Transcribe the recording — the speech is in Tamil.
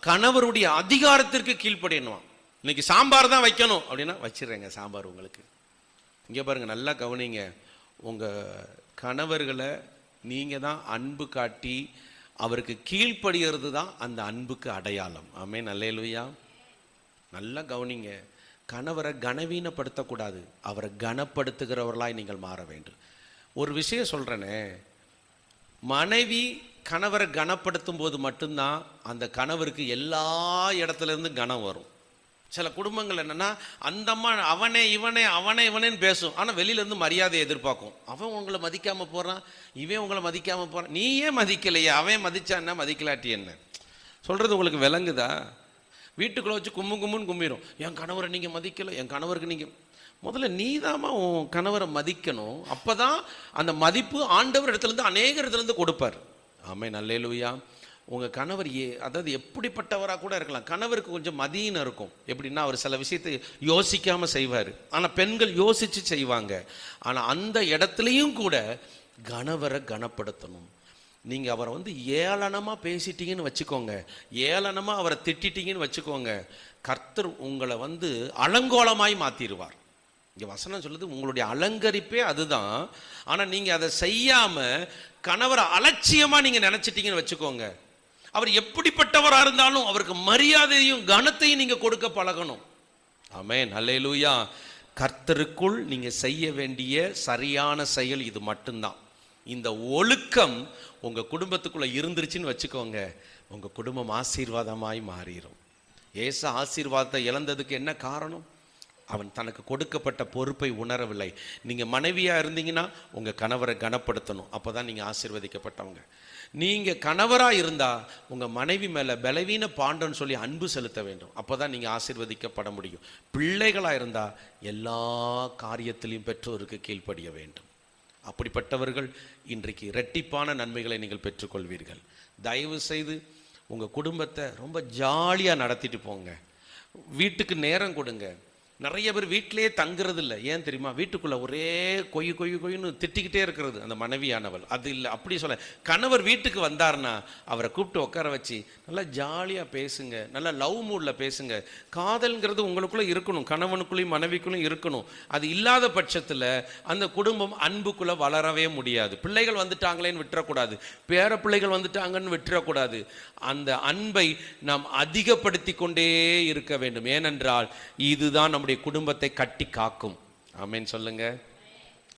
கணவருடைய அதிகாரத்திற்கு கீழ்ப்படியணும். இன்னைக்கு சாம்பார் தான் வைக்கணும் அப்படின்னா வச்சிடுறேங்க சாம்பார் உங்களுக்கு. இங்கே பாருங்க, நல்லா கவனிங்க. உங்கள் கணவர்களை நீங்கள் தான் அன்பு காட்டி அவருக்கு கீழ்ப்படுகிறது தான் அந்த அன்புக்கு அடையாளம். ஆமென், அல்லேலூயா. நல்லா கவனிங்க. கணவரை கனவீனப்படுத்தக்கூடாது, அவரை கனப்படுத்துகிறவர்களாய் நீங்கள் மாற வேண்டும். ஒரு விஷயம் சொல்கிறேனே, மனைவி கணவரை கனப்படுத்தும் போது மட்டும்தான் அந்த கணவருக்கு எல்லா இடத்துலேருந்து கனம் வரும். சில குடும்பங்கள் என்னென்னா, அந்த அம்மா அவனே இவனே அவனே இவனேன்னு பேசும், ஆனால் வெளியிலேருந்து மரியாதையை எதிர்பார்க்கும். அவன் உங்களை மதிக்காமல் போகிறான், இவன் உங்களை மதிக்காமல் போகிறான், நீ ஏன் மதிக்கலையே, அவன் மதிச்சான்னா மதிக்கலாட்டி என்ன சொல்கிறது உங்களுக்கு விளங்குதா? வீட்டுக்குள்ளே வச்சு கும்முன்னு கும்பிடும், என் கணவரை நீங்கள் மதிக்கலை, என் கணவருக்கு நீங்கள் முதல்ல நீதாம்மா உன் கணவரை மதிக்கணும். அப்போ தான் அந்த மதிப்பு ஆண்டவர் இடத்துலேருந்து அநேக இடத்துலேருந்து கொடுப்பார். ஆமென், அல்லேலூயா. உங்கள் கணவர் அதாவது எப்படிப்பட்டவராக கூட இருக்கலாம். கணவருக்கு கொஞ்சம் மதியினம் இருக்கும். எப்படின்னா, அவர் சில விஷயத்தை யோசிக்காமல் செய்வார், ஆனால் பெண்கள் யோசித்து செய்வாங்க. ஆனால் அந்த இடத்துலையும் கூட கணவரை கனப்படுத்தணும். நீங்கள் அவரை ஏளனமாக பேசிட்டீங்கன்னு வச்சுக்கோங்க, ஏளனமாக அவரை திட்டிட்டீங்கன்னு வச்சுக்கோங்க, கர்த்தர் உங்களை அலங்கோலமாய் மாற்றிடுவார். இங்கே வசனம் சொல்லுது, உங்களுடைய அலங்கரிப்பே அதுதான். ஆனால் நீங்கள் அதை செய்யாமல் கணவரை அலட்சியமாக நீங்கள் நினச்சிட்டீங்கன்னு வச்சுக்கோங்க, அவர் எப்படிப்பட்டவராக இருந்தாலும் அவருக்கு மரியாதையும் கனத்தையும் நீங்கள் கொடுக்க பழகணும். ஆமென், அல்லேலூயா. கர்த்தருக்குள் நீங்கள் செய்ய வேண்டிய சரியான செயல் இது மட்டும்தான். இந்த ஒழுக்கம் உங்கள் குடும்பத்துக்குள்ளே இருந்துருச்சுன்னு வச்சுக்கோங்க, உங்கள் குடும்பம் ஆசீர்வாதமாய் மாறிடும். ஏசு ஆசீர்வாதத்தை இழந்ததுக்கு என்ன காரணம்? அவன் தனக்கு கொடுக்கப்பட்ட பொறுப்பை உணரவில்லை. நீங்கள் மனைவியாக இருந்தீங்கன்னா உங்கள் கணவரை கனப்படுத்தணும், அப்போ தான் நீங்கள் ஆசீர்வதிக்கப்பட்டவங்க. நீங்கள் கணவராக இருந்தால் உங்கள் மனைவி மேலே பலவீன பாண்டன்னு சொல்லி அன்பு செலுத்த வேண்டும், அப்போ தான் நீங்கள் ஆசீர்வதிக்கப்பட முடியும். பிள்ளைகளாக இருந்தால் எல்லா காரியத்திலையும் பெற்றோருக்கு கீழ்ப்படிய வேண்டும். அப்படிப்பட்டவர்கள் இன்றைக்கு இரட்டிப்பான நன்மைகளை நீங்கள் பெற்றுக்கொள்வீர்கள். தயவு செய்து உங்கள் குடும்பத்தை ரொம்ப ஜாலியாக நடத்திட்டு போங்க. வீட்டுக்கு நேரம் கொடுங்க. நிறைய பேர் வீட்டிலேயே தங்குறது இல்லை. ஏன் தெரியுமா? வீட்டுக்குள்ளே ஒரே கொய்யுன்னு திட்டிக்கிட்டே இருக்கிறது அந்த மனைவியானவள். அது இல்லை, அப்படி சொல்ல. கணவர் வீட்டுக்கு வந்தார்னா அவரை கூப்பிட்டு உட்கார வச்சு நல்லா ஜாலியாக பேசுங்க, நல்லா லவ் மூடில் பேசுங்க. காதல்ங்கிறது உங்களுக்குள்ளே இருக்கணும், கணவனுக்குள்ளேயும் மனைவிக்குள்ளேயும் இருக்கணும். அது இல்லாத பட்சத்தில் அந்த குடும்பம் அன்புக்குள்ளே வளரவே முடியாது. பிள்ளைகள் வந்துட்டாங்களேன்னு விட்டுறக்கூடாது, பேர பிள்ளைகள் வந்துட்டாங்கன்னு விட்டுறக்கூடாது. அந்த அன்பை நாம் அதிகப்படுத்தி கொண்டே இருக்க வேண்டும். ஏனென்றால் இதுதான் நம்முடைய குடும்பத்தை கட்டி காக்கும். ஆமென் சொல்லுங்க.